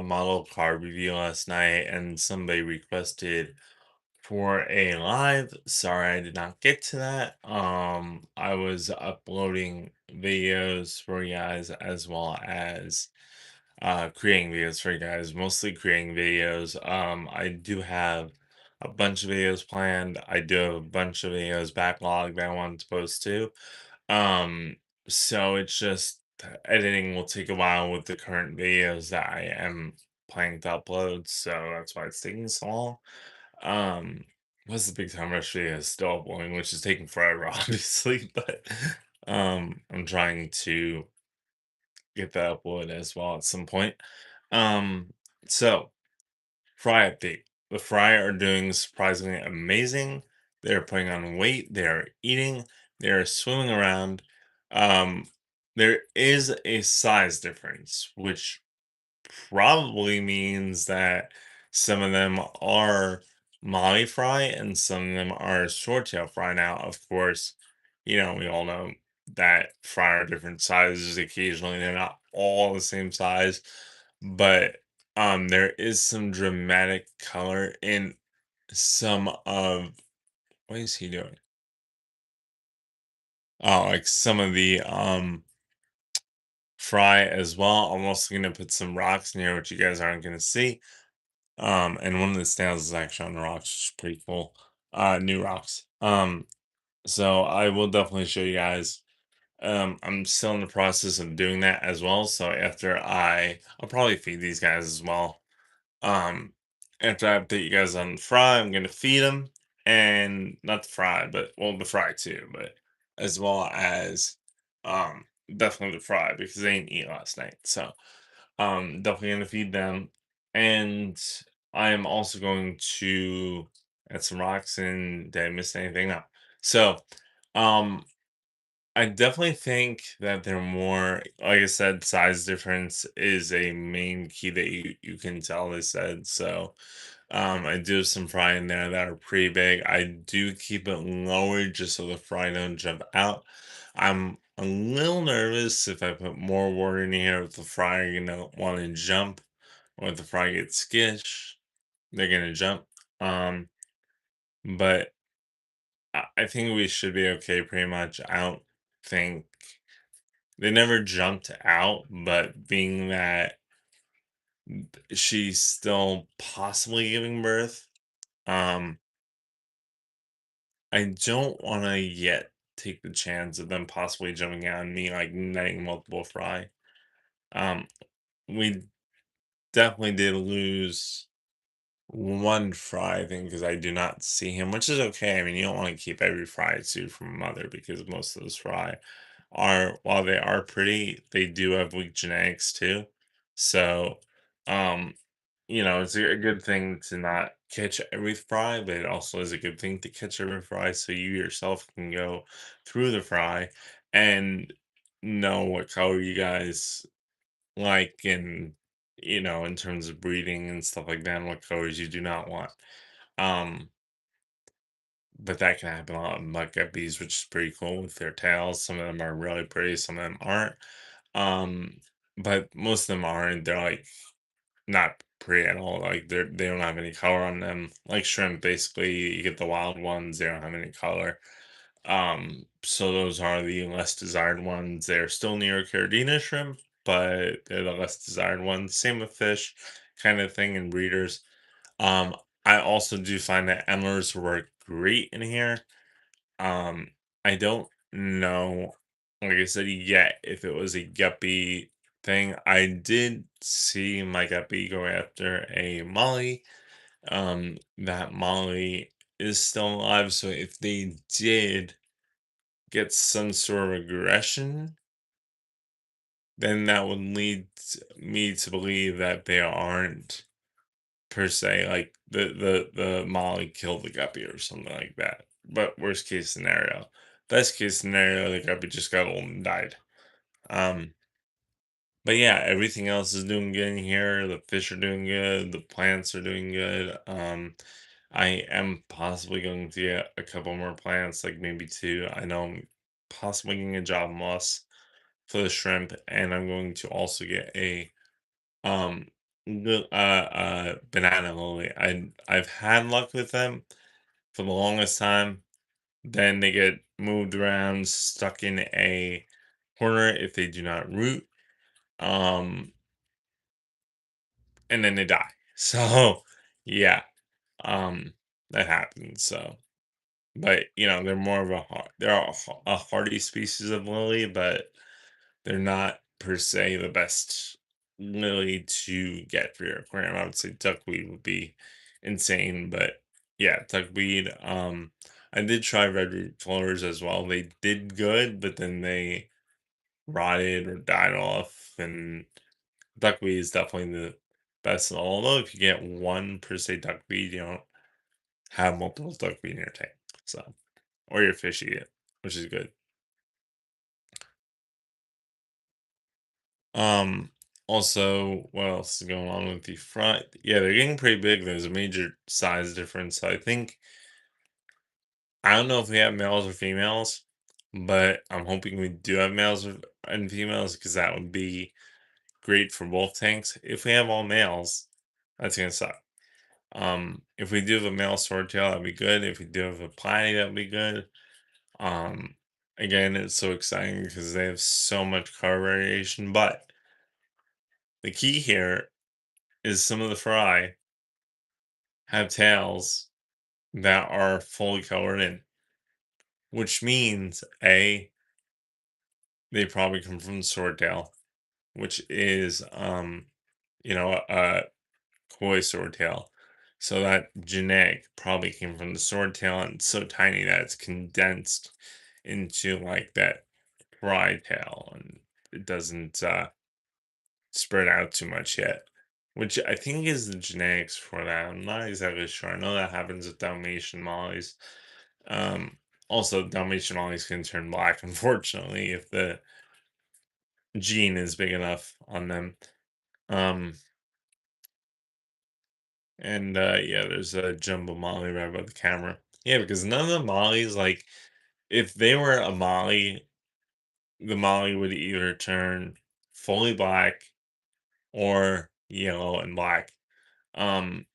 model car review last night, and somebody requested for a live. Sorry, I did not get to that. I was uploading videos for you guys as well as creating videos for you guys, mostly creating videos. I do have a bunch of videos planned. I do have a bunch of videos backlogged that I want to post too. Um, so it's just editing will take a while with the current videos that I am planning to upload. So that's why it's taking so long. Um, what's the big time rush video is still uploading, which is taking forever, obviously, but I'm trying to get that uploaded as well at some point. Um, so Fry update. The Fry are doing surprisingly amazing. They're putting on weight, they're eating, they're swimming around. Um, there is a size difference, which probably means that some of them are Molly fry and some of them are short tail fry. Now, of course, we all know that fry are different sizes. Occasionally, they're not all the same size, but there is some dramatic color in some of what is he doing? Oh, like some of the fry as well. I'm also gonna put some rocks in here, which you guys aren't gonna see. And one of the snails is actually on the rocks, which is pretty cool. New rocks. So I will definitely show you guys. I'm still in the process of doing that as well. So I'll probably feed these guys as well. Um, After I update you guys on the fry, I'm gonna feed them, and not the fry, but well, the fry too, but as well as definitely the fry because they didn't eat last night. So definitely gonna feed them, and I am also going to add some rocks in. Did I miss anything? No. So, um, I definitely think that they're more, like I said, size difference is a main key that you can tell. They said so. I do have some fry in there that are pretty big. I do keep it lower just so the fry don't jump out. I'm a little nervous if I put more water in here with the fry, want to jump, or if the fry gets skittish, they're gonna jump. Um, but I think we should be okay pretty much. I don't think they never jumped out, but being that she's still possibly giving birth, um, I don't want to yet take the chance of them possibly jumping out and me like netting multiple fry. Um, we definitely did lose one fry, I think, because I do not see him, which is okay. I mean, you don't want to keep every fry suit from a mother because most of those fry while they are pretty, they do have weak genetics too. So, um, it's a good thing to not catch every fry, but it also is a good thing to catch every fry so you yourself can go through the fry and know what color you guys like and in terms of breeding and stuff like that and what colors you do not want. Um, but that can happen a lot with mud guppies, which is pretty cool with their tails. Some of them are really pretty, some of them aren't. Um, but most of them aren't. They're like not pretty at all. Like they don't have any color on them. Like shrimp, basically, you get the wild ones, they don't have any color. So those are the less desired ones. They're still Neocaridina shrimp, but they're the less desired ones. Same with fish, kind of thing, and breeders. Um, I also do find that endlers work great in here. Um, I don't know, like I said, yet if it was a guppy thing. I did see my guppy go after a Molly. That Molly is still alive, so if they did get some sort of aggression, then that would lead me to believe that they aren't per se like the Molly killed the guppy or something like that. But worst case scenario. Best case scenario, the guppy just got old and died. Um, but yeah, everything else is doing good in here. The fish are doing good. The plants are doing good. I am possibly going to get a couple more plants, like maybe two. I know I'm possibly getting a job moss for the shrimp, and I'm going to also get a um banana lily. I've had luck with them for the longest time. Then they get moved around, stuck in a corner if they do not root. Um, and then they die. So yeah, um, that happens. So, but they're more of they're a hardy species of lily, but they're not per se the best lily to get for your aquarium. I would say duckweed would be insane, but yeah, duckweed. I did try red root flowers as well. They did good, but then they rotted or died off, and duckweed is definitely the best. Although if you get one per se duckweed, you don't have multiple duckweed in your tank. So, or your fish eat it, which is good. Um, Also, what else is going on with the front? Yeah, they're getting pretty big. There's a major size difference. So I think I don't know if we have males or females, but I'm hoping we do have and females because that would be great for both tanks. If we have all males, that's gonna suck. If we do have a male swordtail, that'd be good. If we do have a platy, that'd be good. Um, Again, it's so exciting because they have so much color variation. But the key here is some of the fry have tails that are fully colored in, which means they probably come from swordtail, which is a koi swordtail. So that genetic probably came from the swordtail and it's so tiny that it's condensed into like that fry tail and it doesn't spread out too much yet. Which I think is the genetics for that. I'm not exactly sure. I know that happens with Dalmatian mollies. Um, Also, Dalmatian mollies can turn black, unfortunately, if the gene is big enough on them. Um, and Yeah, there's a jumbo molly right above the camera. Yeah, because none of the mollies, like, if they were a molly, the molly would either turn fully black or yellow and black. Um,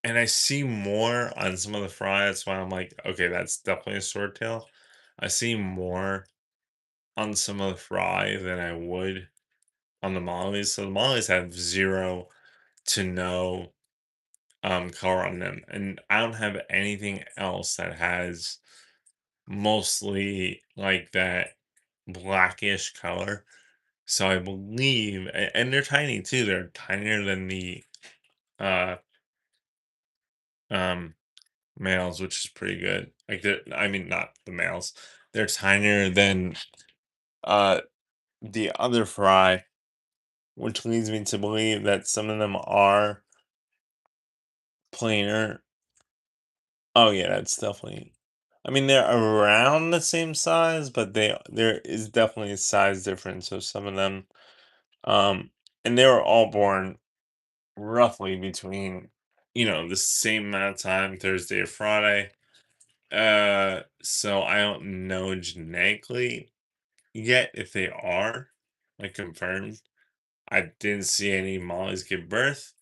And I see more on some of the fry, that's why I'm like, "Okay, that's definitely a swordtail." I see more on some of the fry than I would on the mollies. So the mollies have 0 to no, color on them, and I don't have anything else that has mostly, like, that blackish color. So I believe and they're tiny too, they're tinier than the, uh, um males, which is pretty good. Like I mean not the males. They're tinier than uh the other fry, which leads me to believe that some of them are plainer. Oh yeah, that's definitely I mean they're around the same size, but there is definitely a size difference of some of them. Um and they were all born roughly between, the same amount of time, Thursday or Friday. So I don't know genetically yet if they are like confirmed. I didn't see any mollies give birth.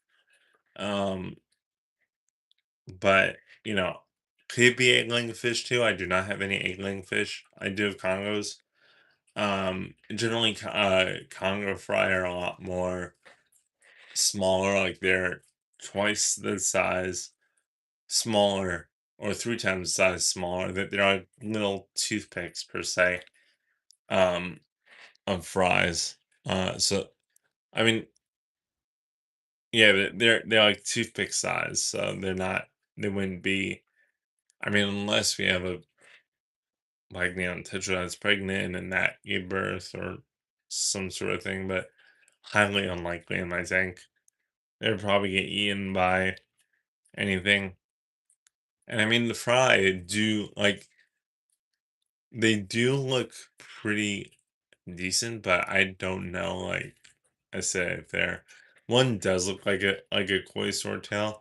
Um, but could be egg-laying fish too. I do not have any egg-laying fish. I do have Congos. Generally, Congo fry are a lot more smaller. Like they're twice the size smaller, or 3 times the size smaller. That they're like little toothpicks per se. Um, of fries. So I mean, yeah, they're like toothpick size, so they wouldn't be. I mean, unless we have a like tetra that's pregnant and that gave birth or some sort of thing, but highly unlikely. And I think they'd probably get eaten by anything. And I mean, the fry do like they do look pretty decent, but I don't know. Like I said, if they're one does look like a koi swordtail.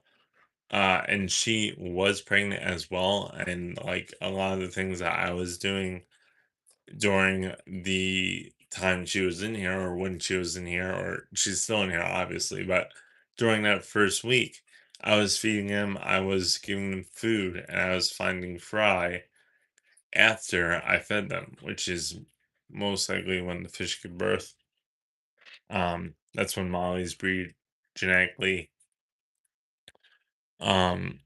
And she was pregnant as well, and like a lot of the things that I was doing during the time she was in here or when she was in here, or she's still in here, obviously. But during that first week, I was feeding him, I was giving them food, and I was finding fry after I fed them, which is most likely when the fish give birth. That's when mollies breed genetically. Um,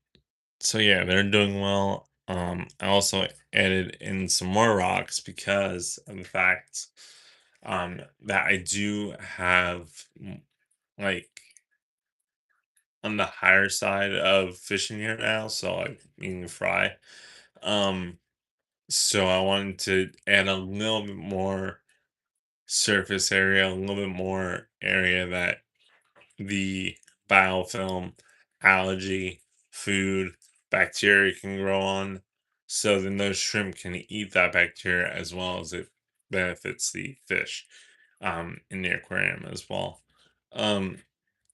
so yeah, they're doing well. I also added in some more rocks because of the fact that I do have like on the higher side of fishing here now, so like eating fry. Um, so I wanted to add a little bit more surface area, a little bit more area that the biofilm, algae, food, bacteria can grow on. So then those shrimp can eat that bacteria as well as it benefits the fish in the aquarium as well. Um,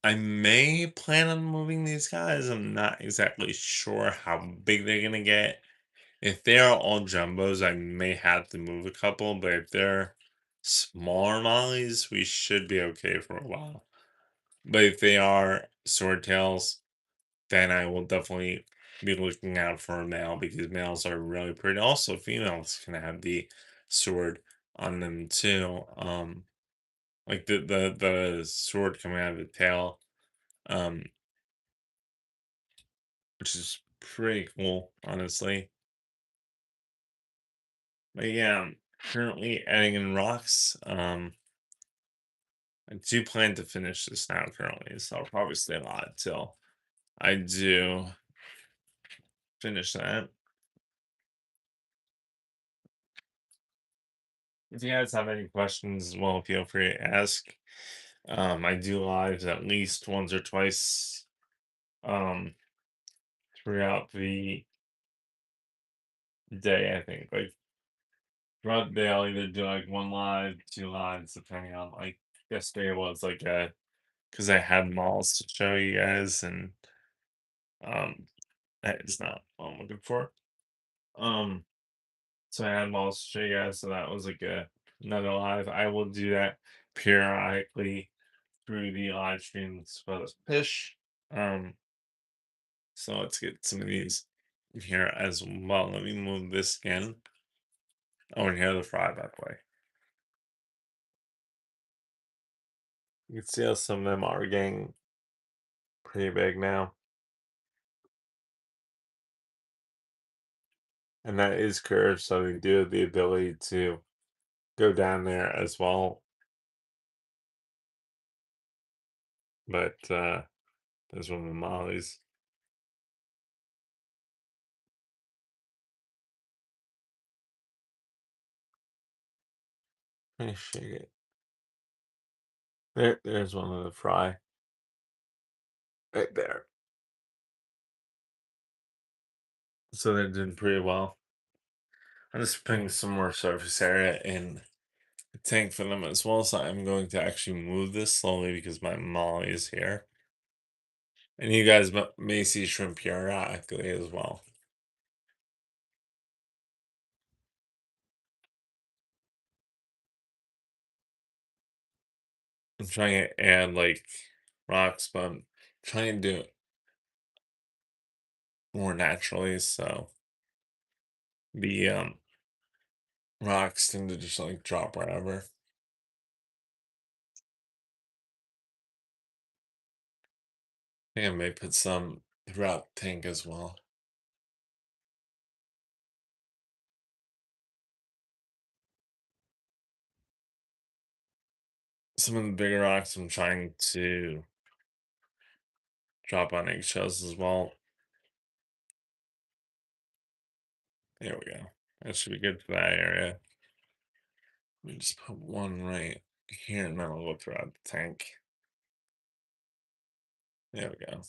I may plan on moving these guys. I'm not exactly sure how big they're gonna get. If they are all jumbos, I may have to move a couple, but if they're smaller mollies, we should be okay for a while. But if they are swordtails, then I will definitely be looking out for a male because males are really pretty. Also, females can have the sword on them too. Like the sword coming out of the tail, um, which is pretty cool, honestly. But yeah, I'm currently adding in rocks. I do plan to finish this now currently, so I'll probably stay alive till I do finish that. If you guys have any questions, well, feel free to ask. I do lives at least once or twice um throughout the day, I think. Like throughout the day, I'll either do like one live, two lives, depending on like yesterday was like a because I had malls to show you guys and um that is not what I'm looking for. Um so I had malls to show you guys, so that was like another live. I will do that periodically through the live streams for the fish. Um, so let's get some of these here as well. Let me move this again. Oh, and here are the fry, by the way. You can see how some of them are getting pretty big now. And that is curved, so they do have the ability to go down there as well. But there's one of the mollies. Let me shake it. There's one of the fry right there. So they're doing pretty well. I'm just putting some more surface area in the tank for them as well. So I'm going to actually move this slowly because my molly is here. And you guys may see shrimp periodically as well. I'm trying to add like rocks, but I'm trying to do it more naturally. So the rocks tend to just like drop wherever. I think I may put some throughout the tank as well. Some of the bigger rocks I'm trying to drop on eggshells as well. There we go. That should be good for that area. Let me just put one right here and then I'll go throughout the tank. There we go.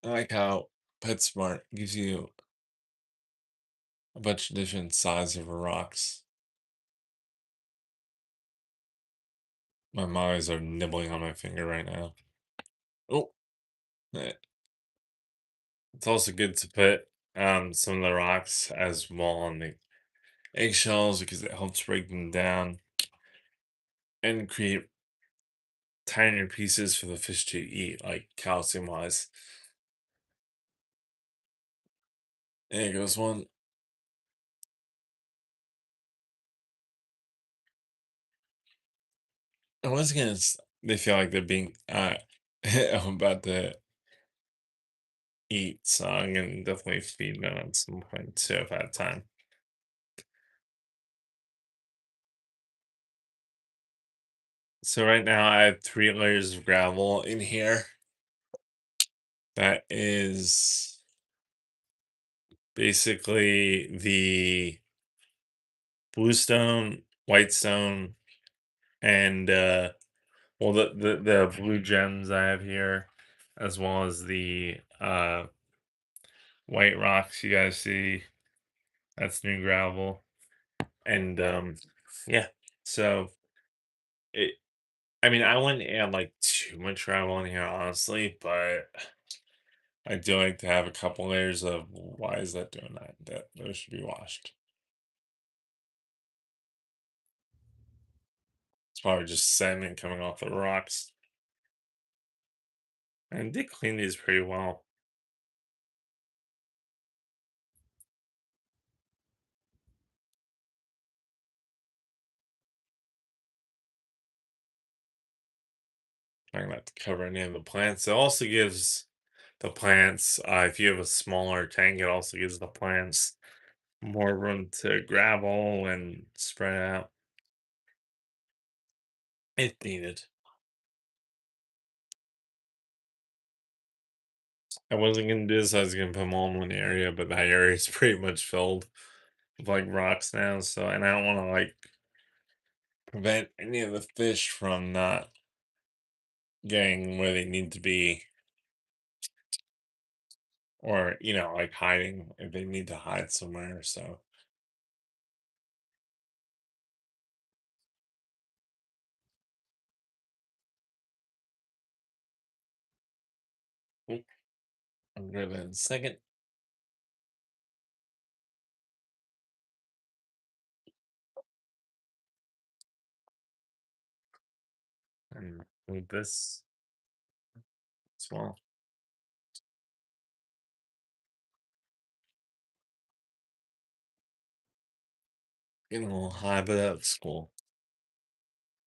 I like how PetSmart gives you a bunch of different sizes of rocks. My mollies are nibbling on my finger right now. Oh, eh, it's also good to put some of the rocks as well on the eggshells because it helps break them down and create tinier pieces for the fish to eat, like calcium wise. There goes one. I was gonna. They feel like they're being about to eat, so I'm gonna definitely feed them at some point too if I have time. So right now I have 3 layers of gravel in here. That is basically the bluestone, white stone, and well the blue gems I have here, as well as the white rocks you guys see. That's new gravel. And yeah. So it I mean I wouldn't add like too much gravel in here honestly, but I do like to have a couple layers of why is that doing that? That those should be washed. It's probably just sediment coming off the rocks. And they clean these pretty well. Trying not to cover any of the plants. It also gives the plants, if you have a smaller tank, it also gives the plants more room to gravel and spread out if needed. I wasn't gonna do this, I was gonna put them all in one area, but that area is pretty much filled with like rocks now. So, and I don't want to like prevent any of the fish from not getting where they need to be, or like hiding if they need to hide somewhere. So, oop, I'll grab that in a second. And move this as well. Getting a little high, but that's cool.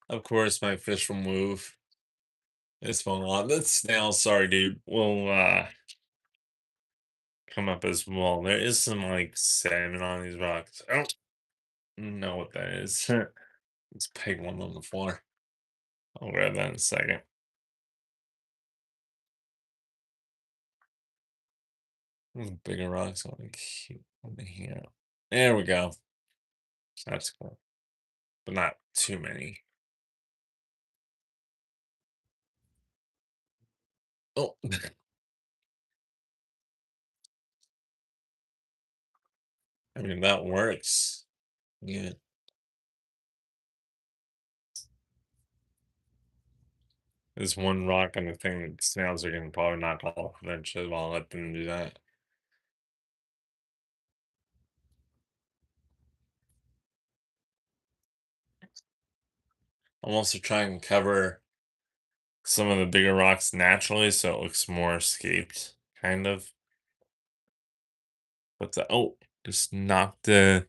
Of course, my fish will move. It's fun a lot. That snail, sorry, dude, will come up as well. There is some like salmon on these rocks. I don't know what that is. Let's peg one on the floor. I'll grab that in a second. Bigger rocks on here. There we go. That's cool, but not too many. Oh, I mean that works. Yeah, there's one rock on the thing that snails are gonna probably knock off eventually. While I'll let them do that. I'm also trying to cover some of the bigger rocks naturally, so it looks more escaped, kind of. But just knocked the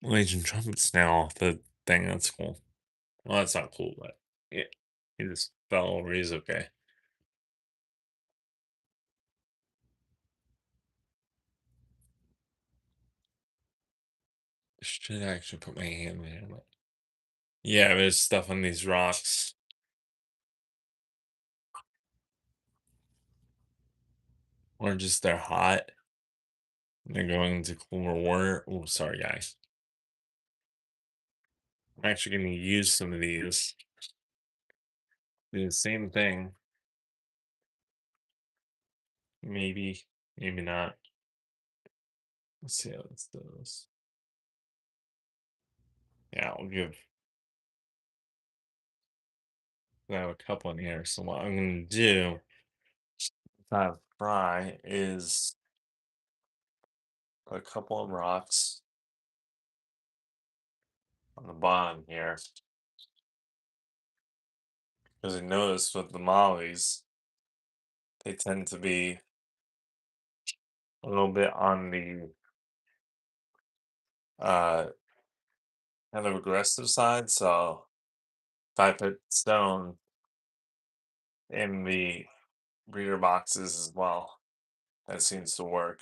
Legion trumpets now off the thing. That's cool. Well, that's not cool, but yeah, he just fell over. He's okay. Should actually put my hand there. But yeah, there's stuff on these rocks, or just they're hot. They're going into cooler water. Oh, sorry, guys. I'm actually going to use some of these. Do the same thing. Maybe, maybe not. Let's see how this does. Yeah, I'll give that a couple in here. So what I'm going to do, fry, is put a couple of rocks on the bottom here. Because I noticed with the mollies, they tend to be a little bit on the uh kind of aggressive side. So if I put stone in the breeder boxes as well, that seems to work.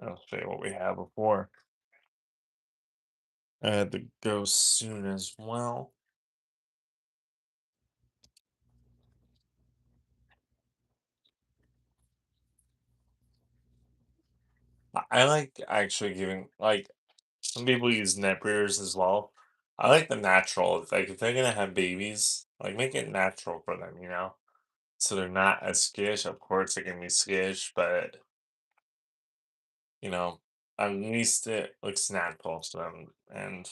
I'll show you what we had before. I had to go soon as well. I like actually giving like some people use net breeders as well. I like the natural. Like if they're gonna have babies, like make it natural for them, you know? So they're not as skittish. Of course they can be skittish, but you know, at least it looks natural to them. And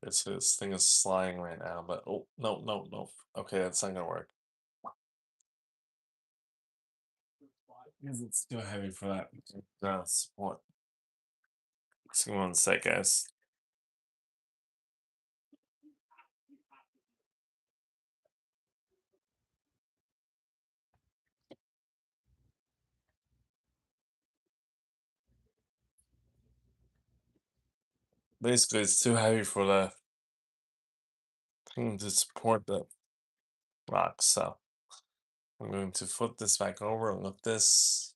this thing is sliding right now, but oh no, no, no. Okay, that's not gonna work. Because it's too heavy for that. Support. Just give me one sec, guys. Basically, it's too heavy for the thing to support the rocks. So I'm going to flip this back over and lift this.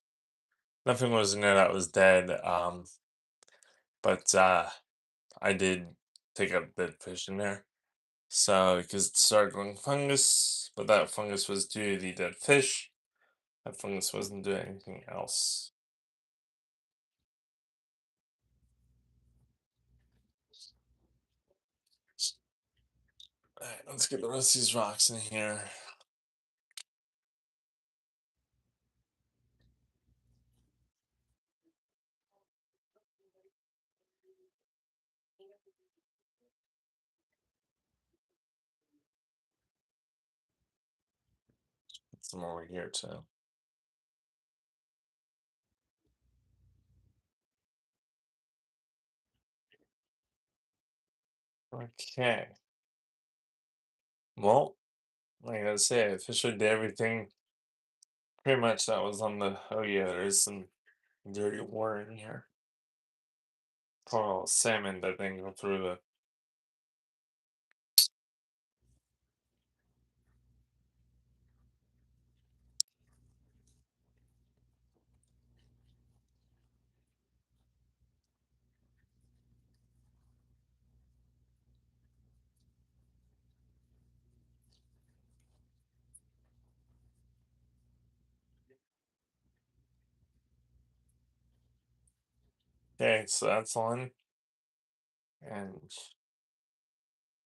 Nothing was in there that was dead. But I did take a dead fish in there. So because it started growing fungus, but that fungus was due to the dead fish. That fungus wasn't doing anything else. Alright, let's get the rest of these rocks in here. Put some over here too. Okay. Well, like I say, I officially did everything pretty much that was on the. Oh yeah, there's some dirty water in here. Poor old salmon that didn't go through the. Okay, so that's on, and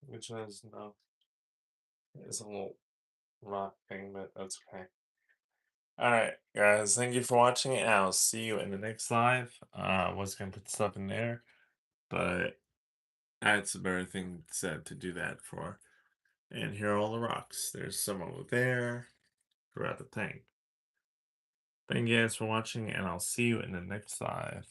which is no, it's a little rock thing, but that's okay. All right, guys, thank you for watching, and I'll see you in the next live. I was gonna put stuff in there, but that's a better thing said to do that for. And here are all the rocks. There's some over there throughout the tank. Thank you guys for watching, and I'll see you in the next live.